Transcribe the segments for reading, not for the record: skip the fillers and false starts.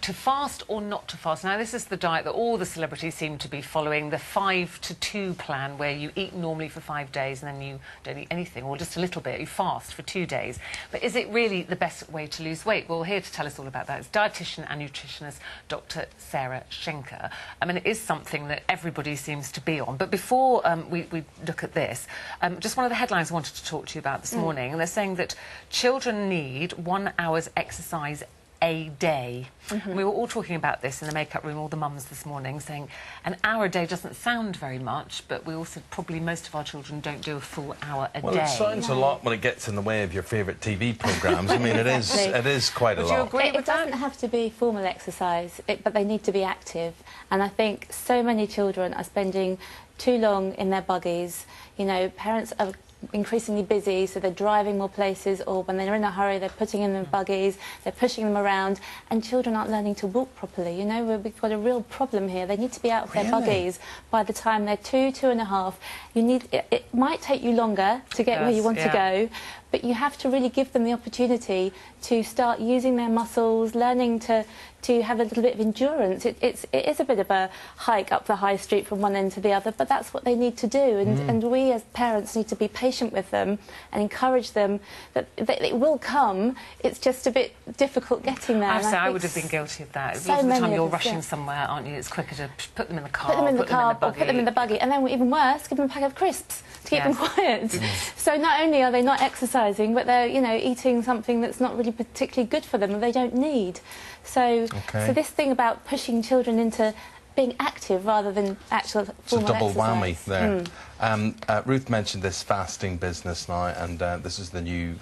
to fast or not to fast. Now, this is the diet that all the celebrities seem to be following, the 5-2 plan, where you eat normally for 5 days and then you don't eat anything, or just a little bit. You fast for 2 days. But is it really the best way to lose weight? Well, here to tell us all about that is dietitian and nutritionist Dr. Schenker. I mean, it is something that everybody seems to be on. But before we look at this, just one of the headlines I wanted to talk to you about this morning, and they're saying that children need 1 hour's exercise a day. We were all talking about this in the makeup room, all the mums this morning, saying an hour a day doesn't sound very much, but we also probably most of our children don't do a full hour a day. Well, it sounds a lot when it gets in the way of your favourite TV programmes. I mean, it is quite a lot. Would you agree with that? It doesn't have to be formal exercise, but they need to be active. And I think so many children are spending too long in their buggies. You know, parents are increasingly busy, so they're driving more places, or when they're in a hurry they're putting in their buggies, they're pushing them around, and children aren't learning to walk properly. You know, we've got a real problem here. They need to be out of their buggies by the time they're 2.5. It might take you longer to get where you want to go, but you have to really give them the opportunity to start using their muscles, learning to have a little bit of endurance. It is a bit of a hike up the high street from one end to the other, but that's what they need to do. And we as parents need to be patient with them and encourage them that it will come. It's just a bit difficult getting there. I would have been guilty of that. A lot of the time you're rushing somewhere, aren't you? It's quicker to put them in the car, put them in the buggy. And then even worse, give them a pack of crisps to keep them quiet. So not only are they not exercising, but they're, you know, eating something that's not really particularly good for them and they don't need. So this thing about pushing children into being active rather than actual formal exercise. It's a double whammy there. Ruth mentioned this fasting business now, and this is the new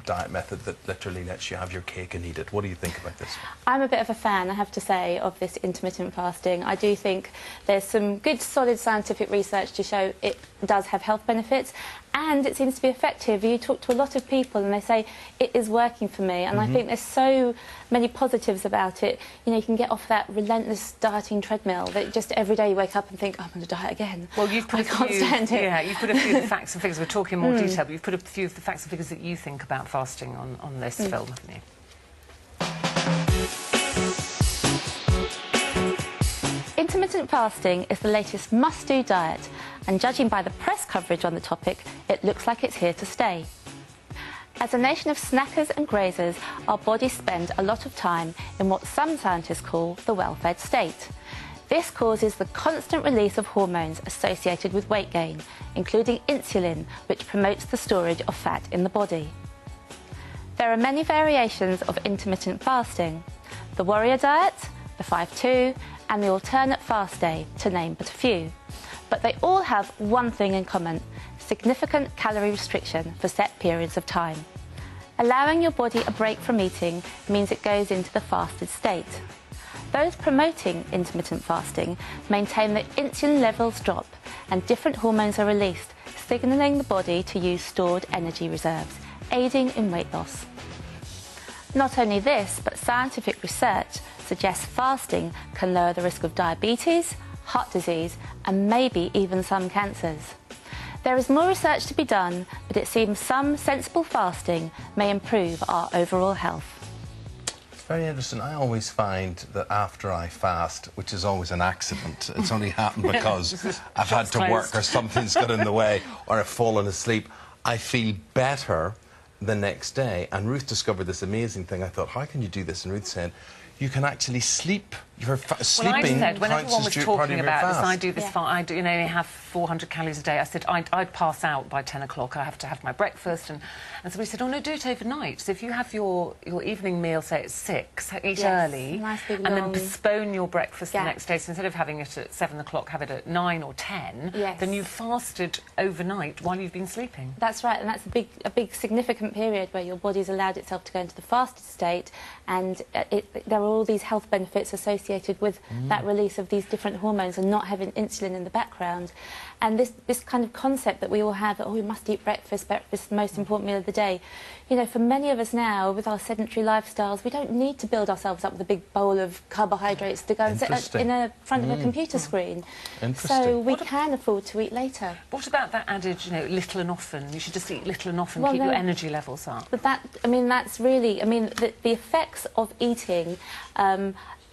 diet method that literally lets you have your cake and eat it. What do you think about this one? I'm a bit of a fan, I have to say, of this intermittent fasting. I do think there's some good, solid scientific research to show it does have health benefits, and it seems to be effective. You talk to a lot of people and they say, it is working for me, and I think there's so many positives about it. You know, you can get off that relentless dieting treadmill that just every day you wake up and think, oh, I'm going to diet again. Well, you've put you've put a few of the facts and figures. We're talking in more detail, but you've put a few of the facts and figures that you think about fasting on this film, haven't you? Intermittent fasting is the latest must-do diet, and judging by the press coverage on the topic, it looks like it's here to stay. As a nation of snackers and grazers, our bodies spend a lot of time in what some scientists call the well-fed state. This causes the constant release of hormones associated with weight gain, including insulin, which promotes the storage of fat in the body. There are many variations of intermittent fasting: the warrior diet, the 5-2, and the alternate fast day, to name but a few. But they all have one thing in common: significant calorie restriction for set periods of time. Allowing your body a break from eating means it goes into the fasted state. Those promoting intermittent fasting maintain that insulin levels drop and different hormones are released, signalling the body to use stored energy reserves, aiding in weight loss. Not only this, but scientific research suggests fasting can lower the risk of diabetes, heart disease, and maybe even some cancers. There is more research to be done, but it seems some sensible fasting may improve our overall health. It's very interesting. I always find that after I fast, which is always an accident, it's only happened because I've had to work or something's got in the way or I've fallen asleep, I feel better the next day. And Ruth discovered this amazing thing. I thought, how can you do this? And Ruth said, you can actually sleep. You're sleeping. Well, I said, when everyone was talking about this, I do this, I do, you know, have 400 calories a day. I said, I'd pass out by 10 o'clock. I have to have my breakfast. And somebody said, oh, no, do it overnight. So if you have your evening meal, say, at 6, eat early, and then postpone your breakfast the next day. So instead of having it at 7 o'clock, have it at 9 or 10, then you've fasted overnight while you've been sleeping. That's right, and that's a big significant period where your body's allowed itself to go into the fasted state, and there are all these health benefits associated with that release of these different hormones and not having insulin in the background. And this kind of concept that we all have, that, oh, we must eat breakfast is the most important meal of the day. You know, for many of us now, with our sedentary lifestyles, we don't need to build ourselves up with a big bowl of carbohydrates to go and sit in front of a computer screen. So we can afford to eat later. What about that adage, you know, little and often? You should just eat little and often, keep your energy levels up. But that, I mean, that's really, I mean, the effects of eating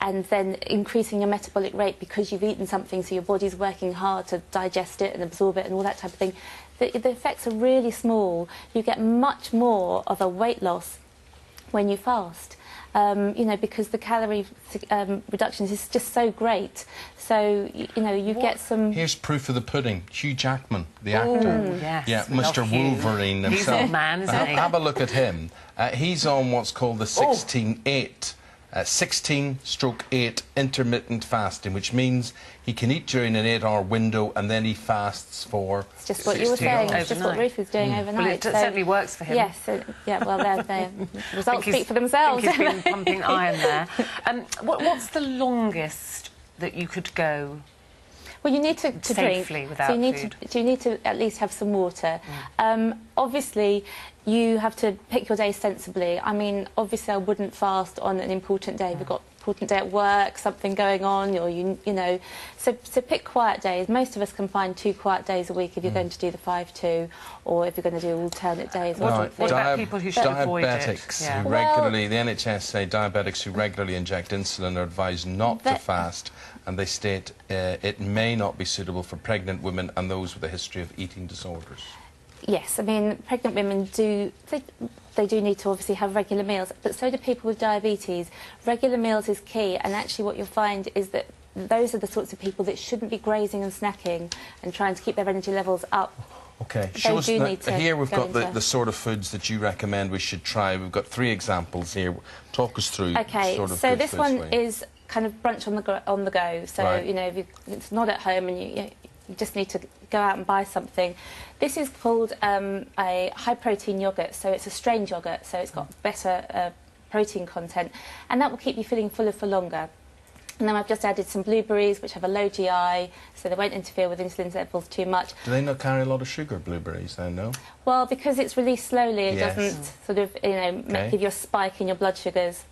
and then increasing your metabolic rate because you've eaten something, so your body's working hard to digest it and absorb it and all that type of thing. The effects are really small. You get much more of a weight loss when you fast. You know, because the calorie reductions is just so great. So, you know, you get some... Here's proof of the pudding. Hugh Jackman, the actor. Ooh, yes, yeah, Mr. Wolverine himself. He's a man, isn't he? Have a look at him. He's on what's called the 16-8. 16/8 intermittent fasting, which means he can eat during an 8-hour window and then he fasts for... It's just what you were saying. It's just what Ruth was doing overnight. Well, it certainly works for him. Yes. Yeah, well, the results speak for themselves. I think he's been pumping iron there. What's the longest that you could go... Well, you need to safely drink, without so food. you need to at least have some water. Obviously, you have to pick your day sensibly. I mean, obviously, I wouldn't fast on an important day. We've got an important day at work, something going on, or you know. So pick quiet days. Most of us can find 2 quiet days a week if you're going to do the 5-2, or if you're going to do alternate days. What about people who should avoid it? Diabetics who regularly, the NHS say diabetics who regularly inject insulin are advised not to fast, and they state it may not be suitable for pregnant women and those with a history of eating disorders. Yes, I mean, pregnant women do need to obviously have regular meals, but so do people with diabetes. Regular meals is key, and actually what you'll find is that those are the sorts of people that shouldn't be grazing and snacking and trying to keep their energy levels up. OK, Here we've got the sort of foods that you recommend we should try. We've got 3 examples here. Talk us through sort of so good this foods one is kind of brunch on the go. So, you know, if it's not at home and you just need to go out and buy something. This is called a high-protein yoghurt, so it's a strained yoghurt, so it's got better protein content, and that will keep you feeling fuller for longer. And then I've just added some blueberries, which have a low GI, so they won't interfere with insulin levels too much. Do they not carry a lot of sugar, blueberries, then, no? Well, because it's released slowly, it doesn't sort of, you know, give you a spike in your blood sugars.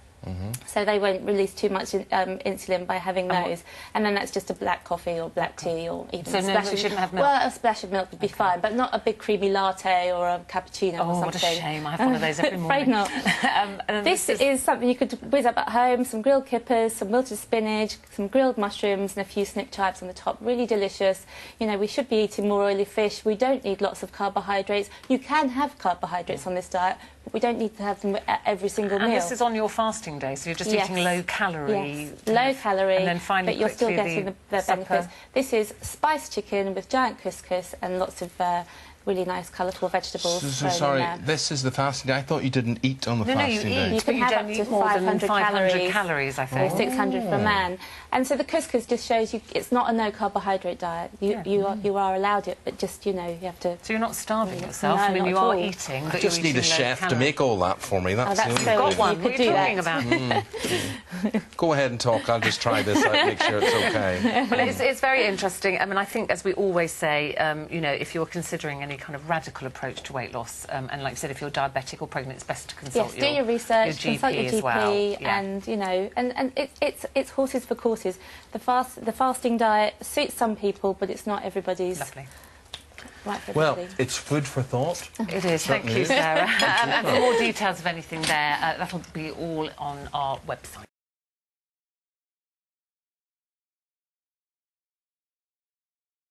So they won't release too much insulin by having those. And then that's just a black coffee or black tea or even a splash of... shouldn't have milk? Well, a splash of milk would be fine, but not a big creamy latte or a cappuccino or something. Oh, what a shame. I have one of those every morning. Afraid not. This is something you could whiz up at home, some grilled kippers, some wilted spinach, some grilled mushrooms and a few snip chives on the top. Really delicious. You know, we should be eating more oily fish. We don't need lots of carbohydrates. You can have carbohydrates on this diet, but we don't need to have them at every single meal. And this is on your fasting day, so you're just eating low calorie. Yes, low calorie, and then finally but you're still getting the benefits. This is spiced chicken with giant couscous and lots of really nice, colourful vegetables. So sorry, this is the fasting day. I thought you didn't eat on the fasting day. No, you eat, but you don't eat more than 500 calories, I think. Or 600 for a man. And so the couscous just shows you it's not a no-carbohydrate diet. You are allowed it, but just, you know, you have to... So you're not starving yourself? No, I mean, not you at are all. eating, but I just need a chef to make all that for me. That's the only so got thing. one. You What are could you do talking that. about? Go ahead and talk. I'll just try this out, make sure it's OK. Well, it's very interesting. I mean, I think, as we always say, you know, if you're considering any kind of radical approach to weight loss, and like you said, if you're diabetic or pregnant, it's best to consult do your research, consult your GP, as well. and you know, and it's horses for courses. The fasting diet suits some people, but it's not everybody's. Lovely. Right for Well, everybody. it's food for thought. It is. Thank you, Sarah. And for more details of anything there, that'll be all on our website.